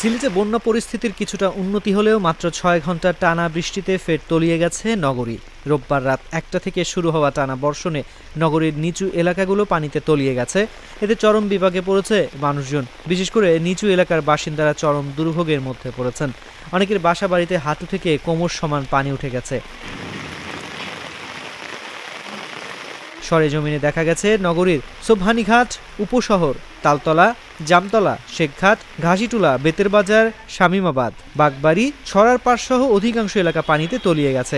সিলেটে বন্যা পরিস্থিতির কিছুটা উন্নতি হলেও মাত্র ৬ ঘন্টার টানা বৃষ্টিতে ফের তলিয়ে গেছে নগরী। রোববার রাত ১টা থেকে শুরু হওয়া টানা বর্ষণে নগরীর নিচু এলাকাগুলো পানিতে তলিয়ে গেছে। এতে চরম বিপাকে পড়েছে মানুষজন। বিশেষ করে নিচু এলাকার বাসিন্দারা চরম দুর্ভোগের মধ্যে পড়েছেন। অনেকের বাসা বাড়িতে হাঁটু থেকে কোমর সমান পানি উঠে গেছে। সরেজমিনে দেখা গেছে নগরীর সোবহানীঘাট উপশহর, তালতলা, জামতলা, শেখঘাট, ঘাসিটুলা, বেতের বাজার, শামীমাবাদ, বাগবাড়ি, ছড়ার পাড়সহ অধিকাংশ এলাকা পানিতে তলিয়ে গেছে।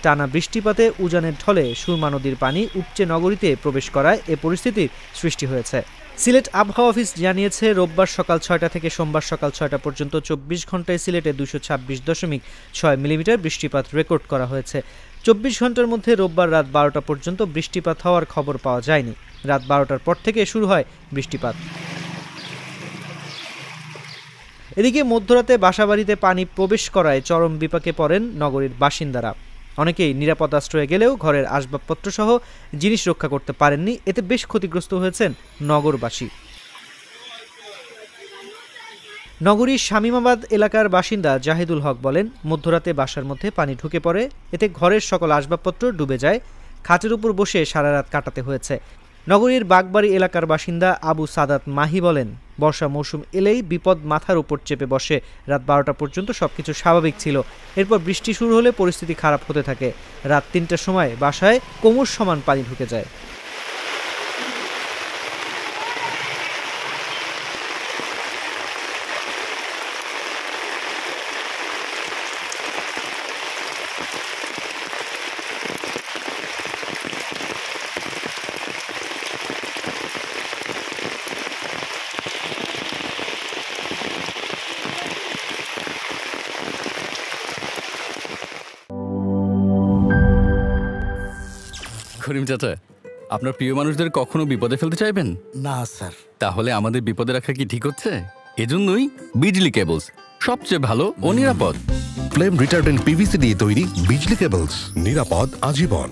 টানা বৃষ্টিপাতে উজানের ঢলে সুরমা নদীর পানি উপচে নগরীতে প্রবেশ করায় এ পরিস্থিতির সৃষ্টি হয়েছে। সিলেট আবহাওয়া অফিস জানিয়েছে, রোববার সকাল ৬টা থেকে সোমবার সকাল ৬টা পর্যন্ত ২৪ ঘন্টায় সিলেটে ২২৬.৬ মিলিমিটার বৃষ্টিপাত রেকর্ড করা হয়েছে। ২৪ ঘন্টার মধ্যে রোববার রাত ১২টা পর্যন্ত বৃষ্টিপাত হওয়ার খবর পাওয়া যায়নি। রাত ১২টার পর থেকে শুরু হয় বৃষ্টিপাত। এদিকে মধ্যরাতে বাসাবাড়িতে পানি প্রবেশ করায় চরম বিপাকে পড়েন নগরীর বাসিন্দারা। অনেকেই নিরাপদ আশ্রয়ে গেলেও ঘরের আসবাবপত্র সহ জিনিস রক্ষা করতে পারেননি। এতে বেশ ক্ষতিগ্রস্ত হয়েছেন নগরবাসী। নগরীর শামীমাবাদ এলাকার বাসিন্দা জাহিদুল হক বলেন, মধ্যরাতে বাসার মধ্যে পানি ঢুকে পড়ে, এতে ঘরের সকল আসবাবপত্র ডুবে যায়। খাটের উপর বসে সারা রাত কাটাতে হয়েছে। নগরীর বাগবাড়ি এলাকার বাসিন্দা আবু সাদাত মাহি বলেন, বর্ষা মৌসুম এলেই বিপদ মাথার উপর চেপে বসে। রাত ১২টা পর্যন্ত সবকিছু স্বাভাবিক ছিল। এরপর বৃষ্টি শুরু হলে পরিস্থিতি খারাপ হতে থাকে। রাত ৩টার সময় বাসায় কোমর সমান পানি ঢুকে যায়। করিম চাচা, আপনার প্রিয় মানুষদের কখনো বিপদে ফেলতে চাইবেন না স্যার। তাহলে আমাদের বিপদে রাখা কি ঠিক হচ্ছে? এজন্যই বিজলি কেবলস সবচেয়ে ভালো ও নিরাপদ। ফ্লেম রিটার্ডেন্ট পিভিসি দিয়ে তৈরি বিজলি কেবলস, নিরাপদ আজীবন।